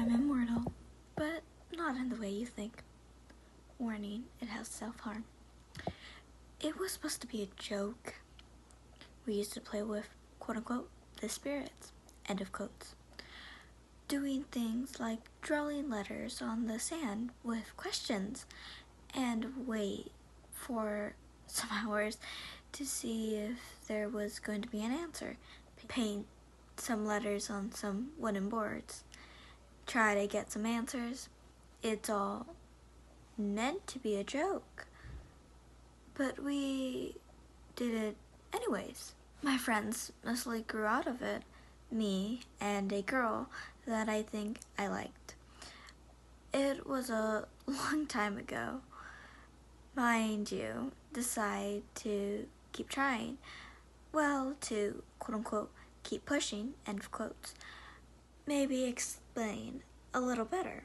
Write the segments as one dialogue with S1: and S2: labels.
S1: I'm immortal, but not in the way you think. Warning, it has self-harm. It was supposed to be a joke. We used to play with, quote-unquote, the spirits, end of quotes. Doing things like drawing letters on the sand with questions and wait for some hours to see if there was going to be an answer. Paint some letters on some wooden boards. Try to get some answers. It's all meant to be a joke. But we did it anyways. My friends mostly grew out of it. Me and a girl that I think I liked. It was a long time ago. Mind you, decide to keep trying. Well, to quote-unquote keep pushing, end of quotes. Maybe explain a little better.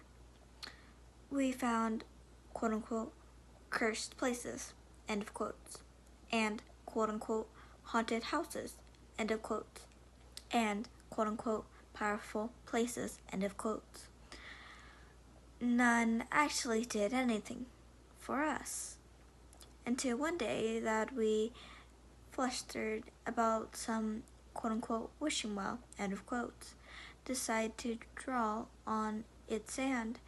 S1: We found quote-unquote cursed places, end of quotes, and quote-unquote haunted houses, end of quotes, and quote-unquote powerful places, end of quotes. None actually did anything for us until one day that we flustered about some quote-unquote wishing well, end of quotes, decide to draw on its sand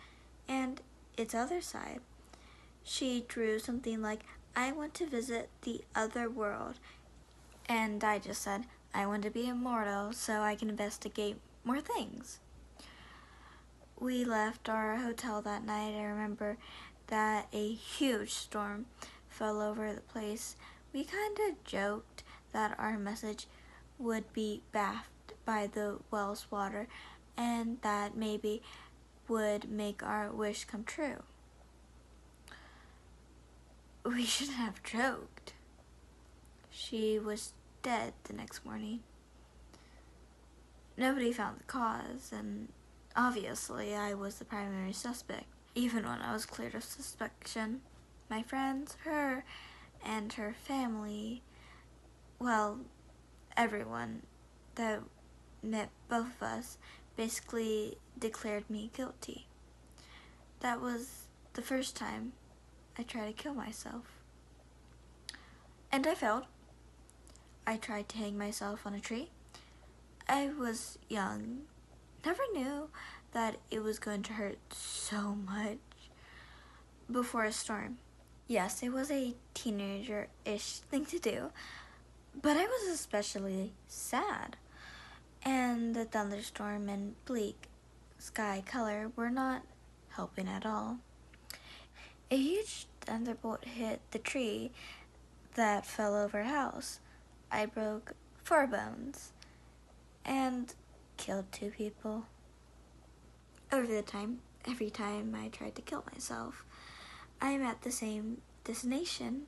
S1: and its other side. She drew something like, I want to visit the other world, and I just said, I want to be immortal so I can investigate more things. We left our hotel that night. I remember that a huge storm fell over the place. We kind of joked that our message would be bathed by the well's water and that maybe would make our wish come true. We shouldn't have joked. She was dead the next morning. Nobody found the cause, and obviously I was the primary suspect. Even when I was cleared of suspicion, my friends, her, and her family, well, everyone that met both of us basically declared me guilty. That was the first time I tried to kill myself. And I failed. I tried to hang myself on a tree. I was young, never knew that it was going to hurt so much before a storm. Yes, it was a teenager-ish thing to do, but I was especially sad. And the thunderstorm and bleak sky color were not helping at all. A huge thunderbolt hit the tree that fell over a house. I broke 4 bones and killed 2 people. Over the time, every time I tried to kill myself, I'm at the same destination.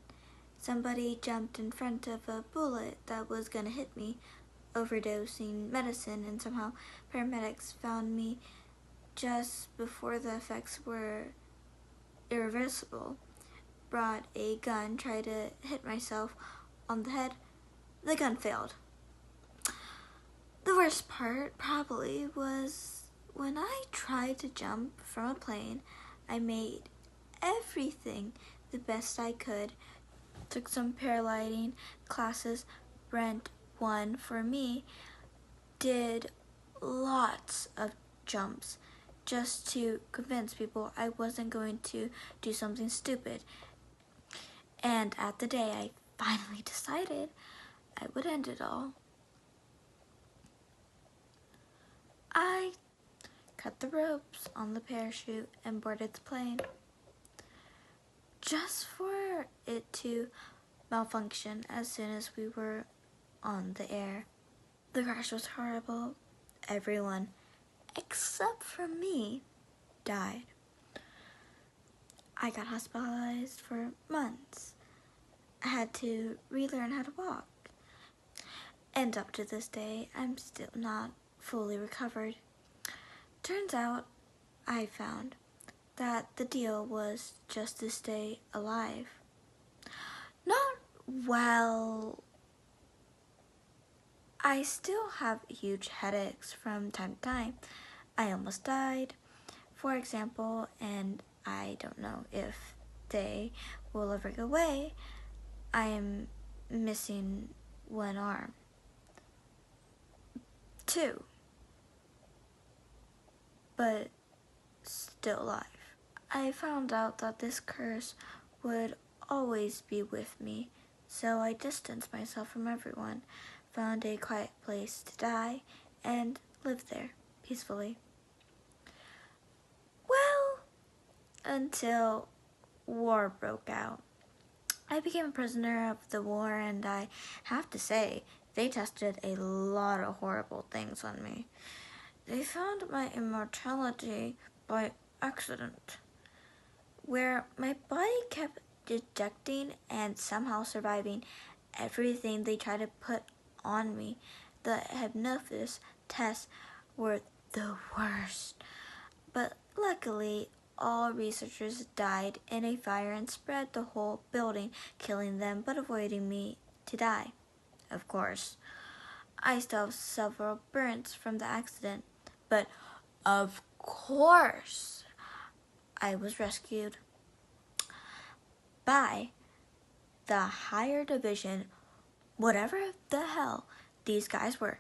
S1: Somebody jumped in front of a bullet that was gonna hit me, overdosing medicine, and somehow paramedics found me just before the effects were irreversible. Brought a gun, tried to hit myself on the head. The gun failed. The worst part probably was when I tried to jump from a plane. I made everything the best I could. Took some paragliding classes, rent one for me, did lots of jumps just to convince people I wasn't going to do something stupid. And at the day I finally decided I would end it all, I cut the ropes on the parachute and boarded the plane, just for it to malfunction as soon as we were on the air. The crash was horrible. Everyone, except for me, died. I got hospitalized for months. I had to relearn how to walk. And up to this day, I'm still not fully recovered. Turns out, I found that the deal was just to stay alive. Not well. I still have huge headaches from time to time. I almost died. For example, and I don't know if they will ever go away, I am missing one arm. 2, but still alive. I found out that this curse would always be with me, so I distanced myself from everyone, found a quiet place to die, and lived there peacefully. Well, until war broke out. I became a prisoner of the war, and I have to say, they tested a lot of horrible things on me. They found my immortality by accident, where my body kept detecting and somehow surviving everything they tried to put on me. The hypnosis tests were the worst, but luckily all researchers died in a fire and spread the whole building, killing them but avoiding me to die. Of course, I still have several burns from the accident, but of course I was rescued by the higher division, whatever the hell these guys were.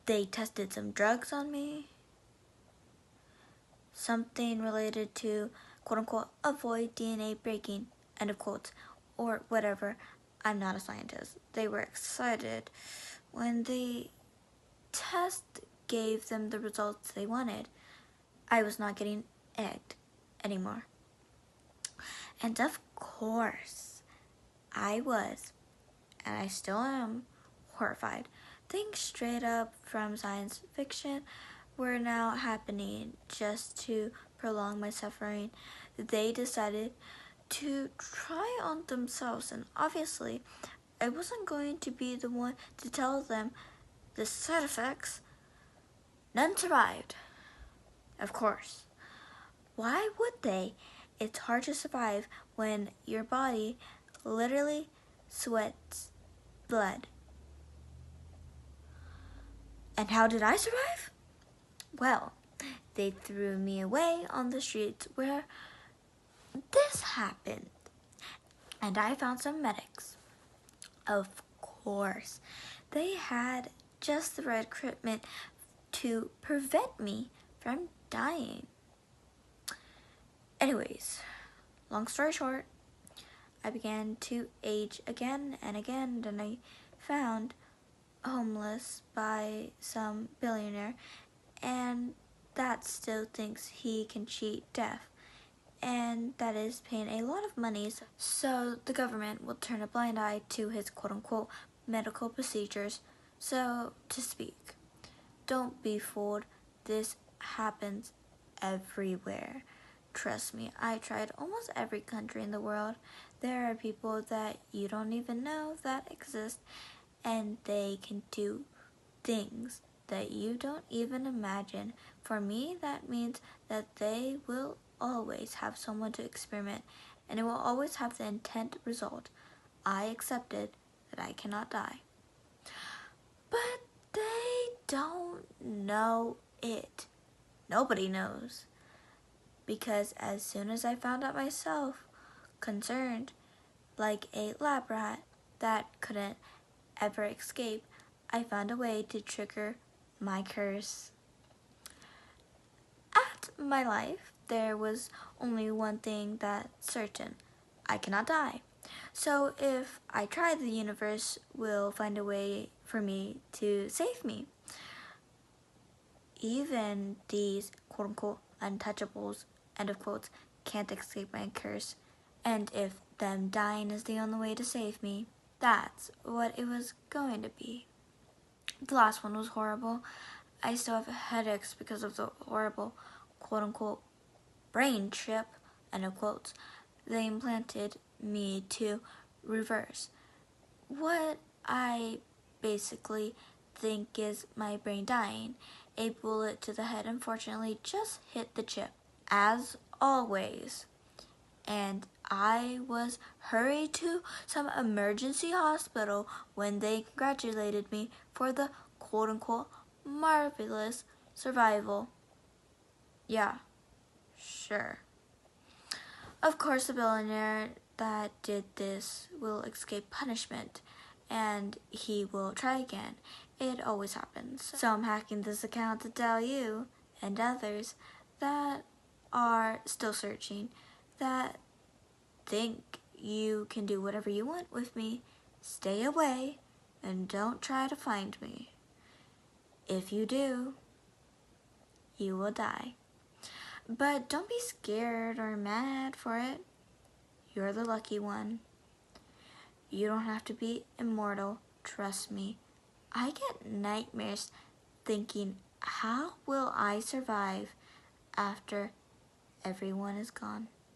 S1: They tested some drugs on me, something related to quote-unquote avoid DNA breaking, end of quotes, or whatever. I'm not a scientist. They were excited when the test gave them the results they wanted. I was not getting egged anymore. And of course, I was, and I still am, horrified. Things straight up from science fiction were now happening just to prolong my suffering. They decided to try on themselves, and obviously I wasn't going to be the one to tell them the side effects. None survived. Of course. Why would they? It's hard to survive when your body literally sweats blood. And how did I survive? Well, they threw me away on the streets where this happened. And I found some medics. Of course, they had just the right equipment to prevent me from dying. Anyways, long story short, I began to age again and again, and I found homeless by some billionaire, and that still thinks he can cheat death, and that is paying a lot of money, so the government will turn a blind eye to his quote-unquote medical procedures, so to speak. Don't be fooled. This happens everywhere. Trust me, I tried almost every country in the world. There are people that you don't even know that exist, and they can do things that you don't even imagine. For me, that means that they will always have someone to experiment, and it will always have the intent result. I accepted that I cannot die. But they don't know it. Nobody knows. Because as soon as I found out myself, concerned, like a lab rat that couldn't ever escape, I found a way to trigger my curse. At my life, there was only one thing that's certain. I cannot die. So if I try, the universe will find a way for me to save me. Even these quote-unquote untouchables, end of quotes, can't escape my curse. And if them dying is the only way to save me, that's what it was going to be. The last one was horrible. I still have headaches because of the horrible quote-unquote brain chip, end of quotes, they implanted me to reverse. What I basically think is my brain dying. A bullet to the head unfortunately just hit the chip, as always. And I was hurried to some emergency hospital when they congratulated me for the quote-unquote marvelous survival. Yeah, Sure. Of course, the billionaire that did this will escape punishment and he will try again. It always happens. So I'm hacking this account to tell you and others that are still searching, that think you can do whatever you want with me, stay away and don't try to find me. If you do, you will die. But don't be scared or mad for it. You're the lucky one. You don't have to be immortal, trust me. I get nightmares thinking, how will I survive after everyone is gone?